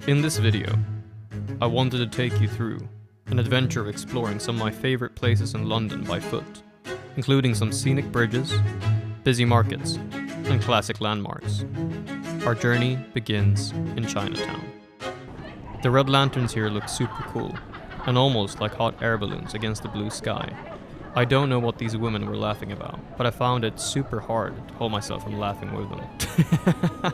In this video, I wanted to take you through an adventure of exploring some of my favourite places in London by foot, including some scenic bridges, busy markets, and classic landmarks. Our journey begins in Chinatown. The red lanterns here look super cool, and almost like hot air balloons against the blue sky. I don't know what these women were laughing about, but I found it super hard to hold myself from laughing with them.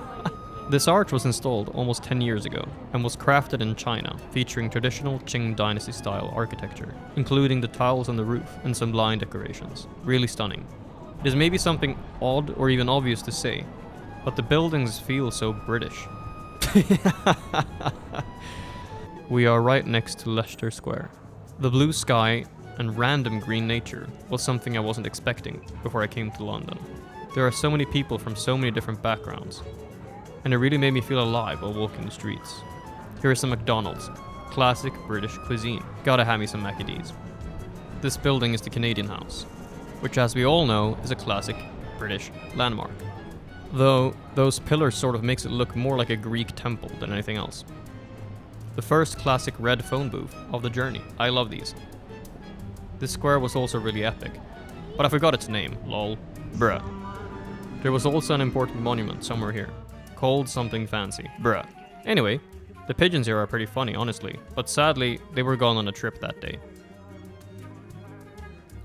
This arch was installed almost 10 years ago and was crafted in China, featuring traditional Qing Dynasty style architecture, including the tiles on the roof and some line decorations. Really stunning. It is maybe something odd or even obvious to say, but the buildings feel so British. We are right next to Leicester Square. The blue sky and random green nature was something I wasn't expecting before I came to London. There are so many people from so many different backgrounds, and it really made me feel alive while walking the streets. Here is some McDonald's, classic British cuisine. Gotta have me some Mac and D's. This building is the Canadian House, which as we all know is a classic British landmark. Though those pillars sort of makes it look more like a Greek temple than anything else. The first classic red phone booth of the journey. I love these. This square was also really epic, but I forgot its name, lol. Bruh. There was also an important monument somewhere here, called something fancy. Bruh. Anyway, the pigeons here are pretty funny, honestly, but sadly, they were gone on a trip that day.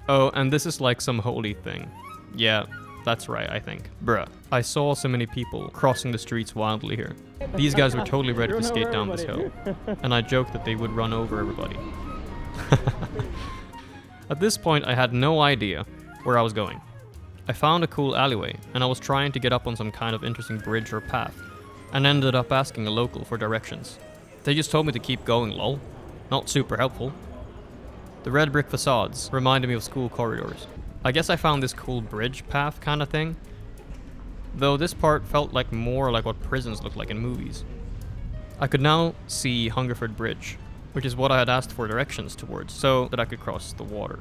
Oh, and this is like some holy thing. Yeah, that's right, I think. Bruh. I saw so many people crossing the streets wildly here. These guys were totally ready to skate down this hill, and I joked that they would run over everybody. At this point, I had no idea where I was going. I found a cool alleyway, and I was trying to get up on some kind of interesting bridge or path, and ended up asking a local for directions. They just told me to keep going, lol. Not super helpful. The red brick facades reminded me of school corridors. I guess I found this cool bridge path kind of thing, though this part felt like more like what prisons look like in movies. I could now see Hungerford Bridge, which is what I had asked for directions towards, so that I could cross the water.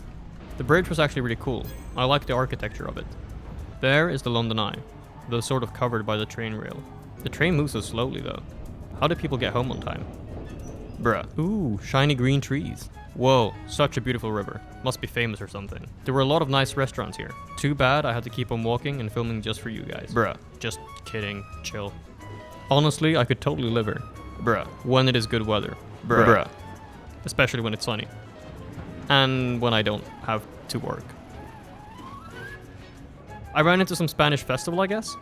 The bridge was actually really cool. I liked the architecture of it. There is the London Eye, though sort of covered by the train rail. The train moves so slowly though. How do people get home on time? Bruh. Ooh, shiny green trees. Whoa, such a beautiful river. Must be famous or something. There were a lot of nice restaurants here. Too bad I had to keep on walking and filming just for you guys. Bruh. Just kidding. Chill. Honestly, I could totally live here. Bruh. When it is good weather. Bruh. Especially when it's sunny. And when I don't have to work. I ran into some Spanish festival, I guess?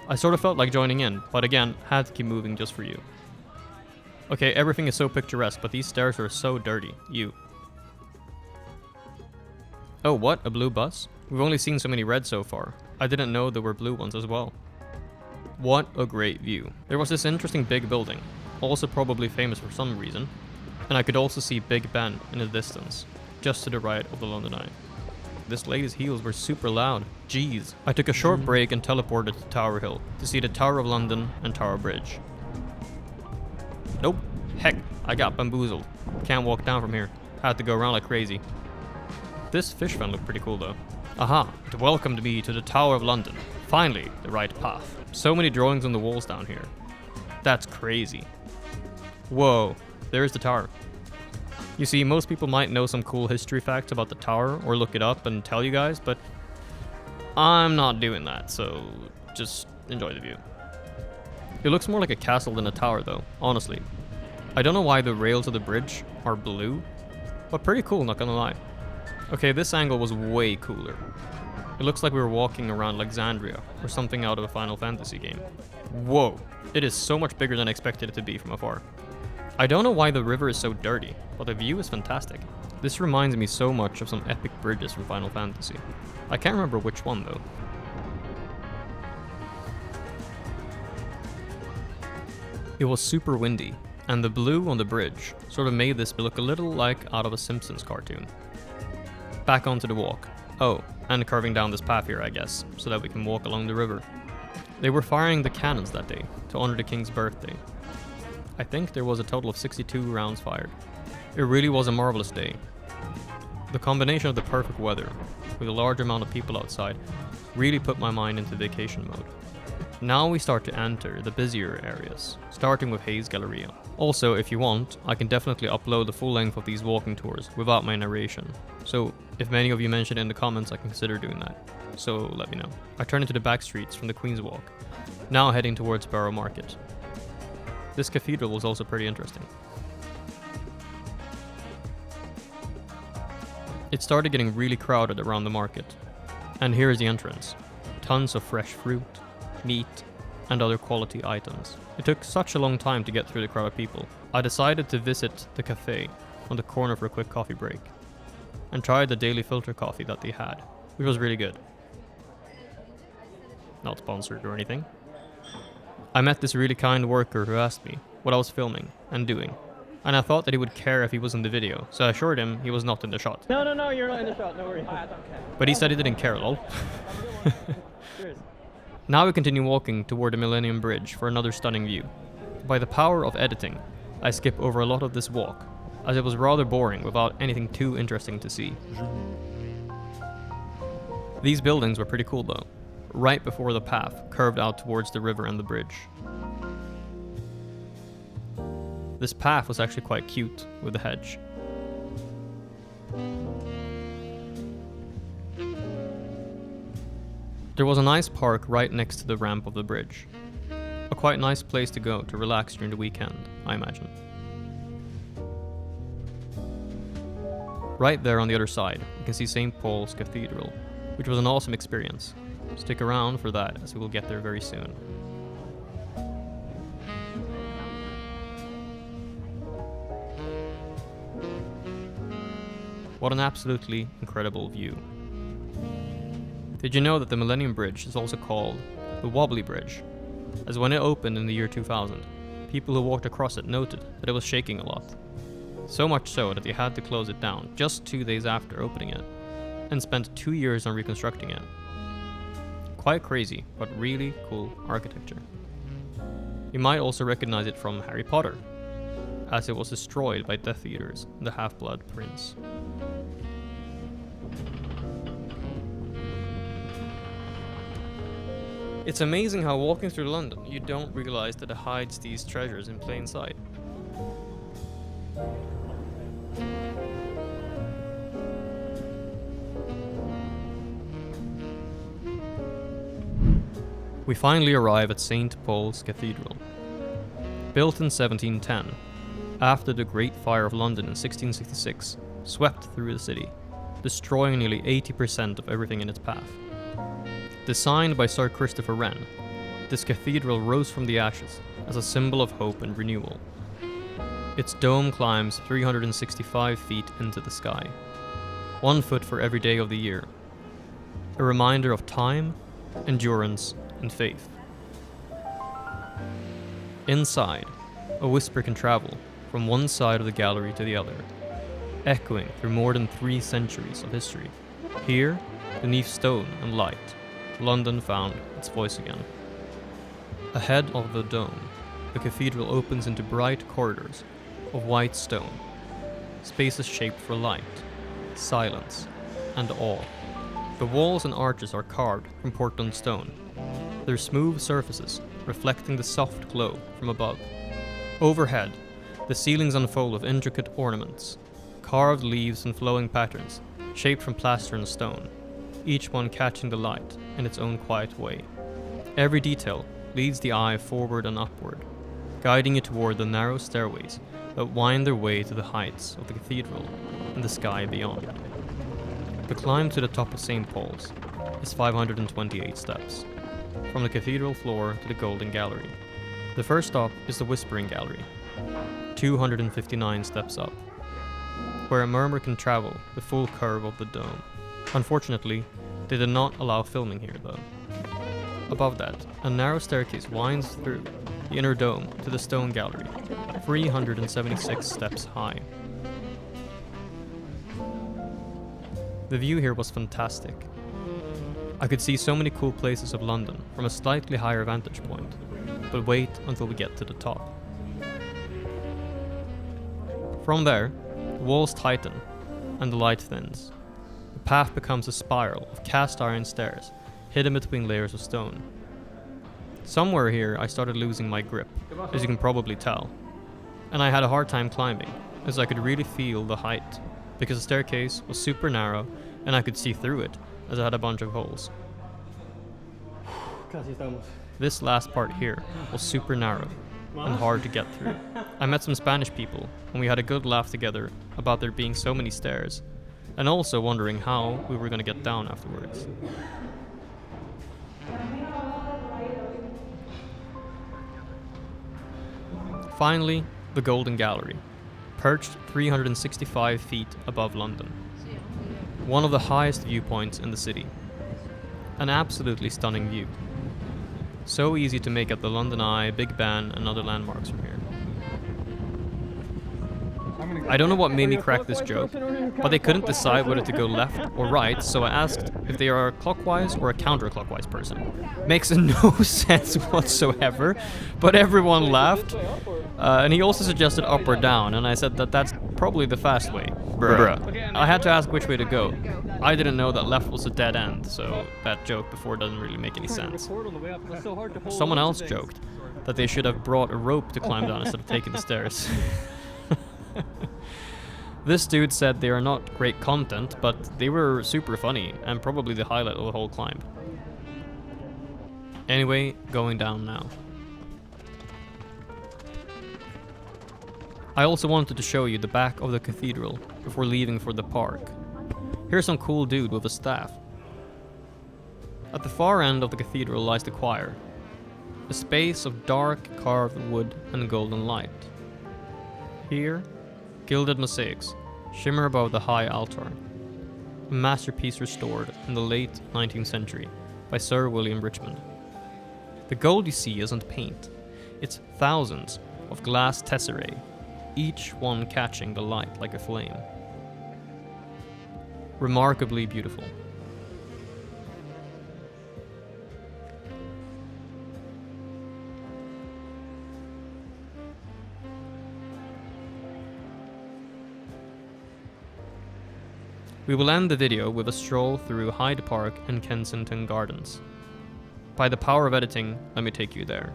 I sort of felt like joining in, but again, had to keep moving just for you. Okay, everything is so picturesque, but these stairs are so dirty. You. Oh, what? A blue bus? We've only seen so many red so far. I didn't know there were blue ones as well. What a great view. There was this interesting big building, also probably famous for some reason, and I could also see Big Ben in the distance, just to the right of the London Eye. This lady's heels were super loud. Jeez. I took a short break and teleported to Tower Hill to see the Tower of London and Tower Bridge. Nope. Heck, I got bamboozled. Can't walk down from here. Had to go around like crazy. This fish fan looked pretty cool though. Aha, it welcomed me to the Tower of London. Finally, the right path. So many drawings on the walls down here. That's crazy. Whoa, there's the tower. You see, most people might know some cool history facts about the tower or look it up and tell you guys, but I'm not doing that, so just enjoy the view. It looks more like a castle than a tower though, honestly. I don't know why the rails of the bridge are blue, but pretty cool, not gonna lie. Okay, this angle was way cooler. It looks like we were walking around Alexandria or something out of a Final Fantasy game. Whoa, it is so much bigger than I expected it to be from afar. I don't know why the river is so dirty, but the view is fantastic. This reminds me so much of some epic bridges from Final Fantasy. I can't remember which one though. It was super windy, and the blue on the bridge sort of made this look a little like out of a Simpsons cartoon. Back onto the walk. Oh, and curving down this path here I guess, so that we can walk along the river. They were firing the cannons that day, to honor the king's birthday. I think there was a total of 62 rounds fired. It really was a marvelous day. The combination of the perfect weather, with a large amount of people outside, really put my mind into vacation mode. Now we start to enter the busier areas, starting with Hayes Galleria. Also, if you want, I can definitely upload the full length of these walking tours without my narration. So, if many of you mention it in the comments, I consider doing that. So, let me know. I turn into the back streets from the Queen's Walk, now heading towards Borough Market. This cathedral was also pretty interesting. It started getting really crowded around the market. And here is the entrance. Tons of fresh fruit, meat, and other quality items. It took such a long time to get through the crowd of people. I decided to visit the cafe on the corner for a quick coffee break, and tried the daily filter coffee that they had, which was really good. Not sponsored or anything. I met this really kind worker who asked me what I was filming and doing, and I thought that he would care if he was in the video, so I assured him he was not in the shot. No, you're not in the shot, no worries. I don't care. But he said he didn't care, lol. Cheers. Now we continue walking toward the Millennium Bridge for another stunning view. By the power of editing, I skip over a lot of this walk, as it was rather boring without anything too interesting to see. These buildings were pretty cool though, right before the path curved out towards the river and the bridge. This path was actually quite cute with the hedge. There was a nice park right next to the ramp of the bridge. A quite nice place to go to relax during the weekend, I imagine. Right there on the other side, you can see St. Paul's Cathedral, which was an awesome experience. Stick around for that, as we will get there very soon. What an absolutely incredible view. Did you know that the Millennium Bridge is also called the Wobbly Bridge? As when it opened in the year 2000, people who walked across it noted that it was shaking a lot. So much so that they had to close it down just 2 days after opening it, and spent 2 years on reconstructing it. Quite crazy, but really cool architecture. You might also recognize it from Harry Potter, as it was destroyed by Death Eaters and the Half-Blood Prince. It's amazing how walking through London, you don't realize that it hides these treasures in plain sight. We finally arrive at St. Paul's Cathedral. Built in 1710, after the Great Fire of London in 1666 swept through the city, destroying nearly 80% of everything in its path. Designed by Sir Christopher Wren, this cathedral rose from the ashes as a symbol of hope and renewal. Its dome climbs 365 feet into the sky, 1 foot for every day of the year, a reminder of time, endurance, and faith. Inside, a whisper can travel from one side of the gallery to the other, echoing through more than 3 centuries of history. Here, beneath stone and light, London found its voice again. Ahead of the dome, the cathedral opens into bright corridors of white stone, spaces shaped for light, silence, and awe. The walls and arches are carved from Portland stone, their smooth surfaces reflecting the soft glow from above. Overhead, the ceilings unfold with intricate ornaments, carved leaves and flowing patterns, shaped from plaster and stone, each one catching the light in its own quiet way. Every detail leads the eye forward and upward, guiding you toward the narrow stairways that wind their way to the heights of the cathedral and the sky beyond. The climb to the top of St. Paul's is 528 steps, from the cathedral floor to the Golden Gallery. The first stop is the Whispering Gallery, 259 steps up, where a murmur can travel the full curve of the dome. Unfortunately, they did not allow filming here though. Above that, a narrow staircase winds through the inner dome to the Stone Gallery, 376 steps high. The view here was fantastic. I could see so many cool places of London from a slightly higher vantage point, but wait until we get to the top. From there, the walls tighten and the light thins. The path becomes a spiral of cast iron stairs hidden between layers of stone. Somewhere here I started losing my grip, as you can probably tell, and I had a hard time climbing, as I could really feel the height, because the staircase was super narrow and I could see through it, as it had a bunch of holes. Casi estamos. This last part here was super narrow and hard to get through. I met some Spanish people, and we had a good laugh together about there being so many stairs, and also wondering how we were going to get down afterwards. Finally, the Golden Gallery, perched 365 feet above London. One of the highest viewpoints in the city. An absolutely stunning view. So easy to make out the London Eye, Big Ben, and other landmarks from here. I don't know what made me crack this joke, but they couldn't decide whether to go left or right, so I asked if they are a clockwise or a counterclockwise person. Makes no sense whatsoever, but everyone laughed. And he also suggested up or down, and I said that that's probably the fast way. Bruh. I had to ask which way to go. I didn't know that left was a dead end, so that joke before doesn't really make any sense. Someone else joked that they should have brought a rope to climb down instead of taking the stairs. This dude said they are not great content, but they were super funny, and probably the highlight of the whole climb. Anyway, going down now. I also wanted to show you the back of the cathedral before leaving for the park. Here's some cool dude with a staff. At the far end of the cathedral lies the choir, a space of dark carved wood and golden light. Here, gilded mosaics shimmer above the high altar, a masterpiece restored in the late 19th century by Sir William Richmond. The gold you see isn't paint, it's thousands of glass tesserae, each one catching the light like a flame. Remarkably beautiful. We will end the video with a stroll through Hyde Park and Kensington Gardens. By the power of editing, let me take you there.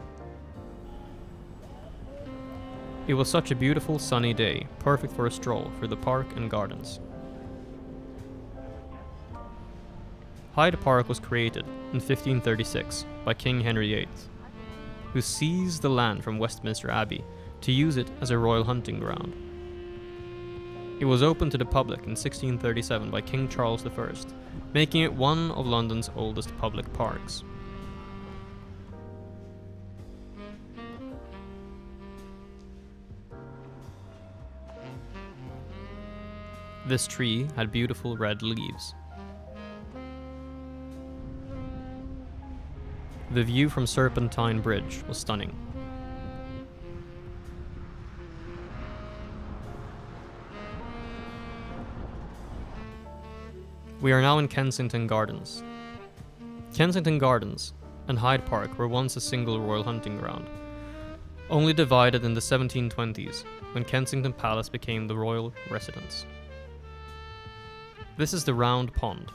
It was such a beautiful sunny day, perfect for a stroll through the park and gardens. Hyde Park was created in 1536 by King Henry VIII, who seized the land from Westminster Abbey to use it as a royal hunting ground. It was opened to the public in 1637 by King Charles I, making it one of London's oldest public parks. This tree had beautiful red leaves. The view from Serpentine Bridge was stunning. We are now in Kensington Gardens. Kensington Gardens and Hyde Park were once a single royal hunting ground, only divided in the 1720s when Kensington Palace became the royal residence. This is the Round Pond,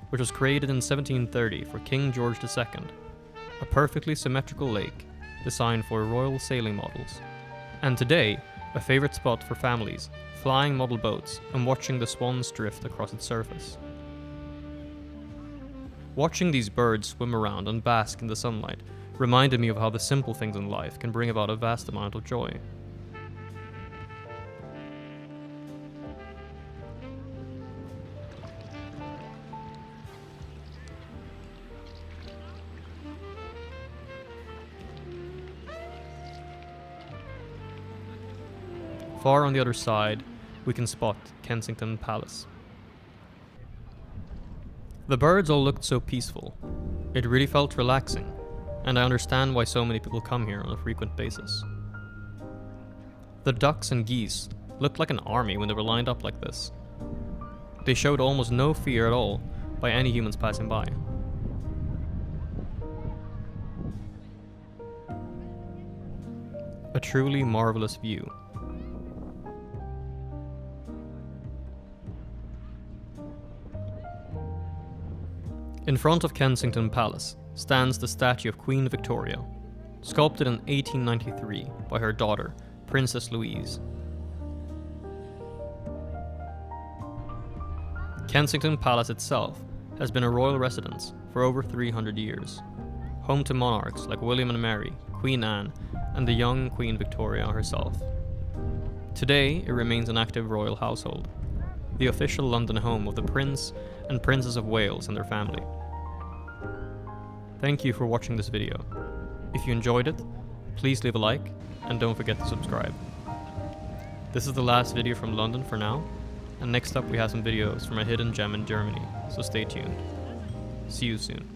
which was created in 1730 for King George II, a perfectly symmetrical lake designed for royal sailing models, and today a favorite spot for families, flying model boats and watching the swans drift across its surface. Watching these birds swim around and bask in the sunlight reminded me of how the simple things in life can bring about a vast amount of joy. Far on the other side, we can spot Kensington Palace. The birds all looked so peaceful. It really felt relaxing, and I understand why so many people come here on a frequent basis. The ducks and geese looked like an army when they were lined up like this. They showed almost no fear at all by any humans passing by. A truly marvelous view. In front of Kensington Palace stands the statue of Queen Victoria, sculpted in 1893 by her daughter, Princess Louise. Kensington Palace itself has been a royal residence for over 300 years, home to monarchs like William and Mary, Queen Anne, and the young Queen Victoria herself. Today, it remains an active royal household, the official London home of the Prince and Princess of Wales and their family. Thank you for watching this video. If you enjoyed it, please leave a like and don't forget to subscribe. This is the last video from London for now, and next up we have some videos from a hidden gem in Germany, so stay tuned. See you soon.